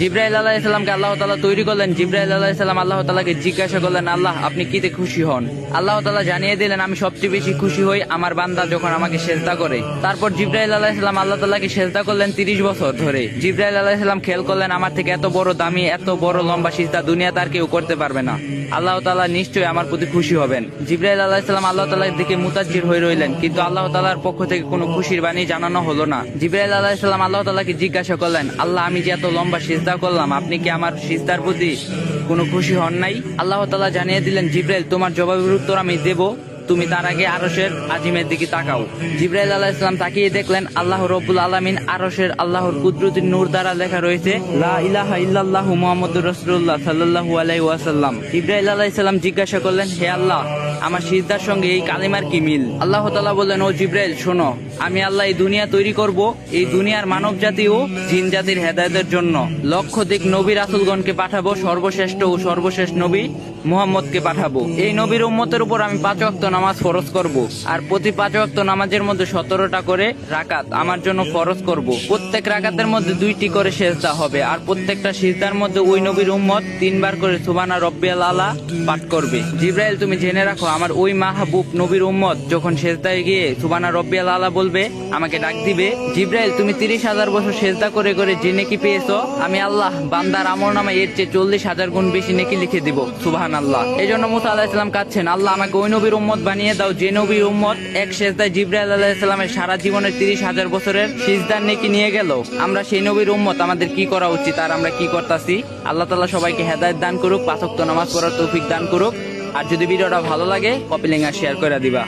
জিবরাইল আলাইহিস সালামকে আল্লাহ তাআলা তৈরি করলেন। জিবরাইল আলাইহিস সালাম আল্লাহ তাআলাকে জিজ্ঞাসা করলেন, আল্লাহ আপনি কিতে খুশি হন? আল্লাহ তাআলা জানিয়ে দিলেন, আমি সবচেয়ে বেশি খুশি হই আমার বান্দা যখন আমাকে সেজদা করে। তারপর জিবরাইল আলাইহিস সালাম আল্লাহ তাআলাকে সেজদা করলেন 30 বছর ধরে। জিবরাইল আলাইহিস সালাম খেয়াল করলেন, আমার থেকে এত বড় দামি এত বড় লম্বা সিজদা দুনিয়াতে আর কেউ করতে পারবে না। আল্লাহ তাআলা নিশ্চয়ই আমার প্রতি খুশি হবেন। জিবরাইল আলাইহিস সালাম আল্লাহ তাআলার দিকে মুতাজ্জির হয়ে রইলেন, কিন্তু আল্লাহ তাআলার পক্ষ থেকে কোনো খুশির বাণী জানানো হলো না। জিবরাইল আলাইহিস সালাম আল্লাহ তাআলাকে জিজ্ঞাসা করলেন, আল্লাহ আমি যে এত লম্বা সিজদা করলাম, আপনি কি আমার সিজদার প্রতি কোনো খুশি হন নাই? আল্লাহ তাআলা জানিয়ে দিলেন, জিবরাইল তোমার জবাবের উত্তর আমি দেব, তুমি তার আগে আরশের আজিমের দিকে তাকাও। জিবরাইল আলাইহিস সালাম তাকিয়ে দেখলেন আল্লাহ রব্বুল আলামিন আরশের আল্লাহর কুদরতি নূর দ্বারা লেখা রয়েছে লা ইলাহা ইল্লাল্লাহু মুহাম্মাদুর রাসূলুল্লাহ সাল্লাল্লাহু আলাইহি ওয়াসাল্লাম। জিবরাইল আলাইহিস সালাম জিজ্ঞাসা করলেন, হে আল্লাহ আমার সিজদার সঙ্গে এই কালিমার কি মিল? আল্লাহ তাআলা বললেন, ও জিবরাইল শোনো, আমি আল্লাহ এই দুনিয়া তৈরি করব, এই দুনিয়ার মানব জাতি ও জিন জাতির হেদায়েতের জন্য লক্ষাধিক নবী রাসূলগণকে পাঠাবো, সর্বশ্রেষ্ঠ ও সর্বশেষ নবী মুহাম্মদকে পাঠাবো। এই নবীর উম্মতের উপর আমি 5 ওয়াক্ত নামাজ ফরজ করব, আর প্রতি 5 ওয়াক্ত নামাজের মধ্যে 17টা করে রাকাত আমার জন্য ফরজ করব। প্রত্যেক রাকাতের মধ্যে 2টি করে সিজদা হবে, আর প্রত্যেকটা সিজদার মধ্যে ওই নবীর উম্মত 3 বার করে সুবহানা রাব্বিয়াল আলা পাঠ করবে। জিবরাইল তুমি জেনে রাখো, আমার ওই মাহবুব নবীর উম্মত যখন সিজদায় গিয়ে সুবহানা রাব্বিয়াল আলা বলবে আমাকে ডাক দিবে। জিবরাইল তুমি 30,000 বছর সিজদা করে করে যে নেকি পেয়েছো, আমি আল্লাহ বান্দার আমলনামায় এর চেয়ে 40,000 গুণ বেশি নেকি লিখে দিব। সুবহানাল্লাহ। এই জন্য মুসা আলাইহিস সালাম কাঁদছেন, আল্লাহ আমাকে ওই নবীর উম্মত বানিয়ে দাও যে নবীর উম্মত এক সিজদায় জিবরাইল আলাইহিস সালামের সারা জীবনের 30,000 বছরের সিজদার নেকি নিয়ে গেল। আমরা সেই নবীর উম্মত, আমাদের কি করা উচিত আর আমরা কি করতাছি? আল্লাহ তাআলা সবাইকে হেদায়েত দান করুক, 5 ওয়াক্ত নামাজ পড়ার তৌফিক দান করুক। আর যদি ভিডিওটা ভালো লাগে কপি লিংক আর শেয়ার করে দিবা।